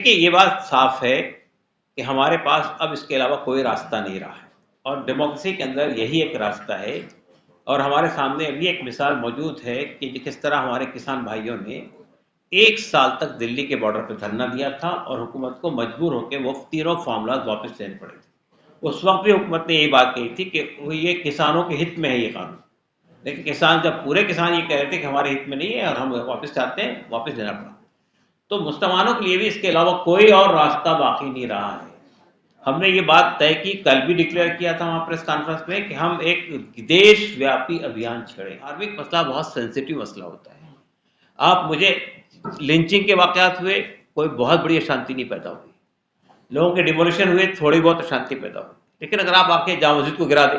देखिए, ये बात साफ है कि हमारे पास अब इसके अलावा कोई रास्ता नहीं रहा है और डेमोक्रेसी के अंदर यही एक रास्ता है। और हमारे सामने अभी एक मिसाल मौजूद है कि किस तरह हमारे किसान भाइयों ने 1 साल तक दिल्ली के बॉर्डर पर धरना दिया था और हुकूमत को मजबूर होकर वो तीनों फार्मूलाज वापस लेने पड़े थे। उस वक्त भी हुकूमत ने यही बात कही थी कि ये किसानों के हित में है ये कानून, लेकिन किसान जब पूरे किसान ये कह रहे थे कि हमारे हित में नहीं है और हम वापस चाहते हैं, वापस लेना पड़ा। तो मुसलमानों के लिए भी इसके अलावा कोई और रास्ता बाकी नहीं रहा है। हमने ये बात तय की, कल भी डिक्लेयर किया था वहाँ प्रेस कॉन्फ्रेंस में कि हम एक देशव्यापी अभियान छेड़े। धार्मिक मसला बहुत सेंसिटिव मसला होता है। आप मुझे लिंचिंग के वाकयात हुए, कोई बहुत बड़ी अशांति नहीं पैदा हुई, लोगों के डिमोलिशन हुए, थोड़ी बहुत अशांति पैदा हुई। लेकिन अगर आप आके जामा मस्जिद को गिरा दे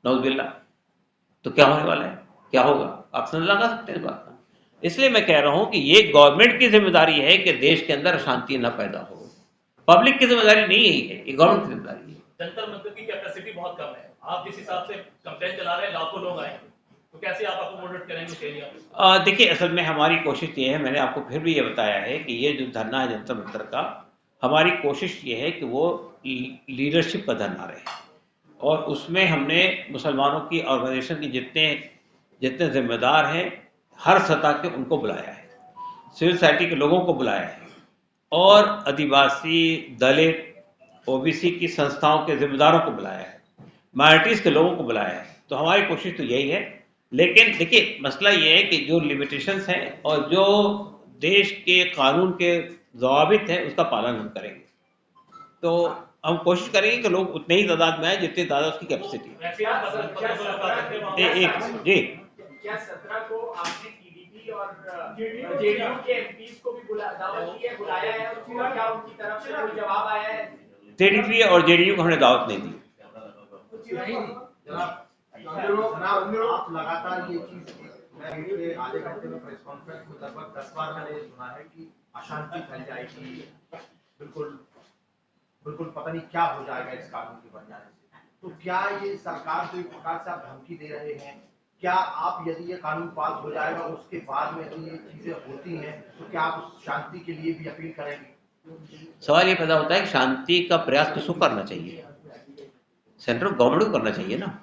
नौजुबिल्ला, तो क्या होने वाला है, क्या होगा, आप समझ लगा सकते हैं इस बात का। इसलिए मैं कह रहा हूं कि ये गवर्नमेंट की जिम्मेदारी है कि देश के अंदर अशांति न पैदा हो। पब्लिक की जिम्मेदारी नहीं है, ये गवर्नमेंट की जिम्मेदारी है। जंतर मंतर की कैपेसिटी बहुत कम है, आप जिस हिसाब से कंप्लेन चला रहे हैं लाखों लोग आए, तो कैसे आप अकोमोडेट करेंगे उसके लिए? देखिए, असल में हमारी कोशिश ये है, मैंने आपको फिर भी ये बताया है कि ये जो धरना है जंतर मंतर का, हमारी कोशिश ये है कि वो लीडरशिप का धरना रहे और उसमें हमने मुसलमानों की ऑर्गेनाइजेशन की जितने जितने जिम्मेदार हैं हर सतह के उनको बुलाया है, सिविल सोसाइटी के लोगों को बुलाया है और आदिवासी, दलित, ओबीसी की संस्थाओं के जिम्मेदारों को बुलाया है, माइनॉरिटीज़ के लोगों को बुलाया है। तो हमारी कोशिश तो यही है। लेकिन देखिए, मसला ये है कि जो लिमिटेशंस हैं और जो देश के कानून के ज़वाबित हैं उसका पालन हम करेंगे। तो हम कोशिश करेंगे कि लोग उतने ही तादाद में आए जितनी तादाद उसकी कैपेसिटी। एक जी, क्या 17 को आपने टीडीपी और जेडीयू के एमपीज को भी दावत की है, बुलाया है, और क्या उनकी तरफ से कोई जवाब आया है? टीडीपी और जेडीयू को हमने दावत नहीं दी। आप लगातार ये चीज आधे घंटे में प्रेस कॉन्फ्रेंस में लगभग 10 बार मैंने सुना है कि अशांति फैल जाएगी, बिल्कुल बिल्कुल पता नहीं क्या हो जाएगा इस कानून के बन जाने से। तो क्या ये सरकार जो एक प्रकार से आप धमकी दे रहे हैं, क्या आप यदि ये कानून पास हो जाएगा उसके बाद में यदि ये चीजें होती हैं तो क्या आप उस शांति के लिए भी अपील करेंगे? सवाल ये पैदा होता है कि शांति का प्रयास किसको करना चाहिए? सेंट्रल गवर्नमेंट को करना चाहिए ना।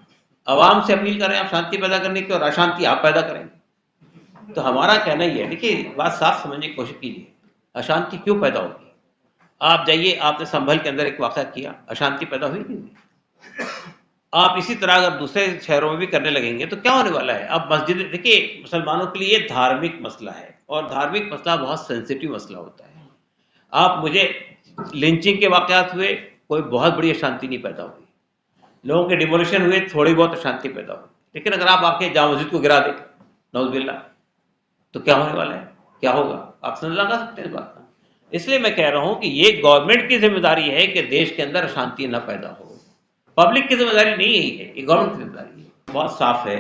आवाम से अपील करें आप शांति पैदा करने की और अशांति आप पैदा करेंगे। तो हमारा कहना ही है, देखिए बात साफ समझने की कोशिश कीजिए, अशांति क्यों पैदा होगी? आप जाइए, आपने संभल के अंदर एक वाक़या किया, अशांति पैदा हुई नहीं हुई? आप इसी तरह अगर दूसरे शहरों में भी करने लगेंगे तो क्या होने वाला है? अब मस्जिद, देखिए मुसलमानों के लिए धार्मिक मसला है और धार्मिक मसला बहुत सेंसिटिव मसला होता है। आप मुझे लिंचिंग के वाकयात हुए, कोई बहुत बड़ी अशांति नहीं पैदा हुई, लोगों के डिमोलिशन हुए, थोड़ी बहुत अशांति पैदा हुई। लेकिन अगर आप आके जामा मस्जिद को गिरा दे नौजुबिल्ला, तो क्या होने वाला है, क्या होगा, आप समझ लगा सकते हैं इस बात का। इसलिए मैं कह रहा हूं कि ये गवर्नमेंट की जिम्मेदारी है कि देश के अंदर अशांति न पैदा हो। पब्लिक की जिम्मेदारी नहीं है, ये गवर्नमेंट की जिम्मेदारी है। बहुत साफ है,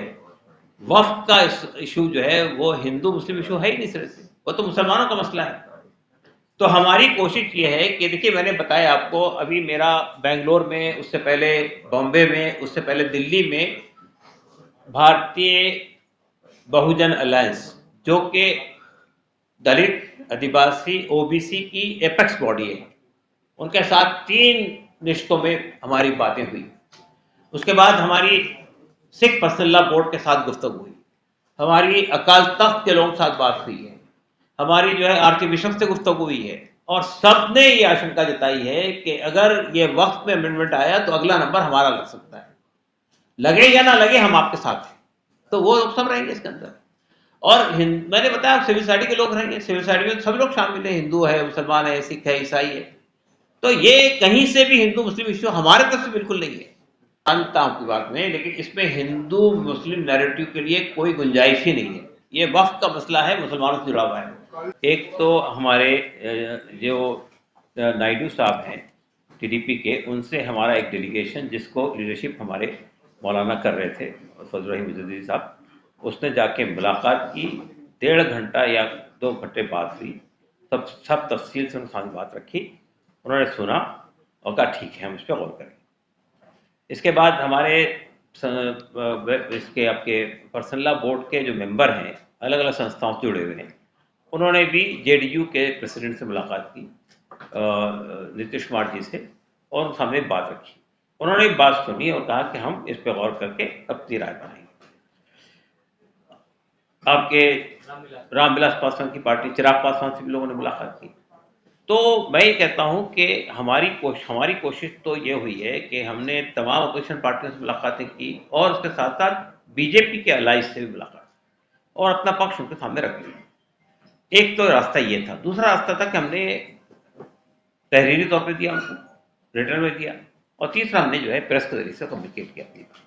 वक्फ का इशू जो है वो हिंदू मुस्लिम इशू है ही नहीं सिरे से, वो तो मुसलमानों का मसला है। तो हमारी कोशिश ये है कि देखिए, मैंने बताया आपको, अभी मेरा बेंगलोर में, उससे पहले बॉम्बे में, उससे पहले दिल्ली में भारतीय बहुजन अलायंस, जो कि दलित, आदिवासी, ओबीसी की एपेक्स बॉडी है, उनके साथ 3 रिश्तों में हमारी बातें हुई। उसके बाद हमारी सिख पर्सनल लॉ बोर्ड के साथ गुफ्तगू हुई, हमारी अकाल तख्त के लोगों के साथ बात हुई है, हमारी जो है आरती बिशप से गुफ्तगू हुई है और सबने ये आशंका जताई है कि अगर ये वक्त में अमेंडमेंट आया तो अगला नंबर हमारा लग सकता है। लगे या ना लगे, हम आपके साथ हैं। तो वो लोग सब रहेंगे इसके अंदर। और मैंने बताया सिविल सोसाइटी के लोग रहेंगे, सिविल सोसाइटी में सब लोग शामिल हैं, हिंदू है, मुसलमान है, सिख है, ईसाई है। तो ये कहीं से भी हिंदू मुस्लिम इश्यू हमारे तरफ से बिल्कुल नहीं है, जानता हूं आपकी बात में, लेकिन इसमें हिंदू मुस्लिम नैरेटिव के लिए कोई गुंजाइश ही नहीं है। ये वक्त का मसला है, मुसलमानों से जुड़ा हुआ है। एक तो हमारे जो नायडू साहब हैं टीडीपी के, उनसे हमारा एक डेलीगेशन, जिसको लीडरशिप हमारे मौलाना कर रहे थे फजल रहीम इज़्ज़ती साहब, उसने जाके मुलाकात की, 1.5 घंटा या 2 घंटे बात हुई, सब तफसील से उनके सामने बात रखी, उन्होंने सुना और कहा ठीक है, हम इस पर गौर करें। इसके बाद हमारे इसके आपके पर्सनल लॉ बोर्ड के जो मेंबर हैं, अलग अलग संस्थाओं से जुड़े हुए हैं, उन्होंने भी जेडीयू के प्रेसिडेंट से मुलाकात की, नीतीश कुमार जी से और उनके सामने बात रखी। उन्होंने एक बात सुनी और कहा कि हम इस पर गौर करके अपनी राय बनाएंगे। आपके रामविलास पासवान की पार्टी चिराग पासवान से भी लोगों ने मुलाकात की। तो मैं ये कहता हूं कि हमारी कोशिश तो ये हुई है कि हमने तमाम अपोजिशन पार्टियों से मुलाकातें की और उसके साथ साथ बीजेपी के अलाइज से भी मुलाकात और अपना पक्ष उनके सामने रख लिया। एक तो रास्ता ये था। दूसरा रास्ता था कि हमने तहरीरी तौर पर दिया, उनको रिटर्न में दिया, और तीसरा हमने जो है प्रेस के जरिए से कम्युनिकेट किया अपनी बात।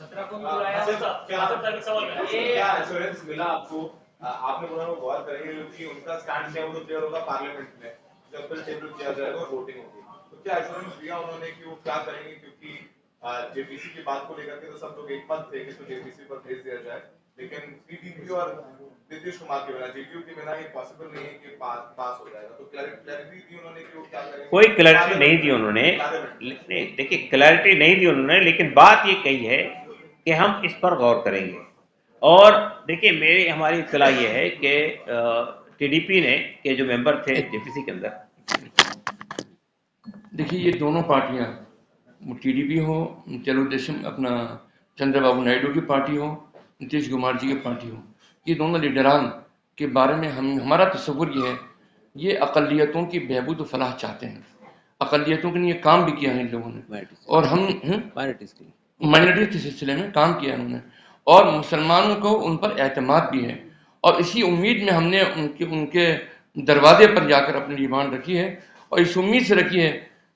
17 को बुलाया। क्या एश्योरेंस मिला आपको? आपने बोला वो गौर करेंगे कि उनका स्टैंड क्या है, वो तो क्लियर होगा पार्लियामेंट में जब फिर टेबल किया जाएगा और वोटिंग होगी। तो क्या एश्योरेंस दिया उन्होंने कि वो क्या करेंगे? क्योंकि जेपीसी की बात को लेकर के तो सब लोग एक मत थे कि तो जेपीसी पर भेज दिया जाए, लेकिन टीडीपी और नीतीश कुमार के बिना, जेडीयू के बिना ये पॉसिबल नहीं है कि पास हो जाएगा। तो क्लैरिटी दी उन्होंने कि वो क्या करेंगे? कोई क्लैरिटी नहीं दी उन्होंने। देखिए, क्लैरिटी नहीं दी उन्होंने, लेकिन बात ये कही है कि हम इस पर गौर करेंगे। और देखिए, हमारी इत्तला ये है कि टीडीपी ने के जो मेंबर थे जेपीसी के अंदर, देखिए ये दोनों पार्टियां, टीडीपी हो, तेलुगुदेशम अपना चंद्रबाबू नायडू की पार्टी हो, नीतीश कुमार जी की पार्टी हो, ये दोनों लीडरान के बारे में हमारा तस्वुर ये है, ये अकलियतों की बहबूद फलाह चाहते हैं। अकलियतों के लिए काम भी किया है इन लोगों ने, और हम माइनॉरिटीज के सिलसिले में काम किया है उन्होंने, और मुसलमानों को उन पर एतमाद भी है। और इसी उम्मीद में हमने उनके दरवाजे पर जाकर अपनी डिमांड रखी है, और इस उम्मीद से रखी है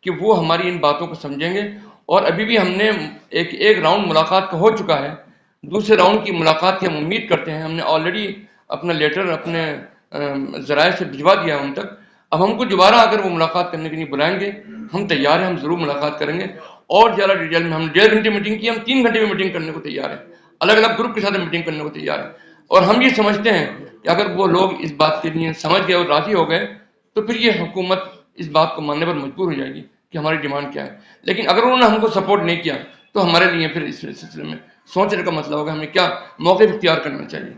कि वो हमारी इन बातों को समझेंगे। और अभी भी हमने एक राउंड मुलाकात का हो चुका है, दूसरे राउंड की मुलाकात की हम उम्मीद करते हैं। हमने ऑलरेडी अपना लेटर अपने ज़राए से भिजवा दिया उन तक। अब हमको दोबारा अगर वो मुलाकात करने के लिए बुलाएंगे, हम तैयार हैं, हम ज़रूर मुलाकात करेंगे। और ज़्यादा डिटेल में हम 1.5 घंटे मीटिंग की, हम 3 घंटे में मीटिंग करने को तैयार हैं, अलग अलग ग्रुप के साथ मीटिंग करने को तैयार हैं। और हम ये समझते हैं कि अगर वो लोग इस बात के लिए समझ गए और राज़ी हो गए, तो फिर ये हुकूमत इस बात को मानने पर मजबूर हो जाएगी कि हमारी डिमांड क्या है। लेकिन अगर उन्होंने हमको सपोर्ट नहीं किया, तो हमारे लिए फिर इस सिलसिले में सोचने का मतलब होगा हमें क्या मौके इख्तियार करना चाहिए।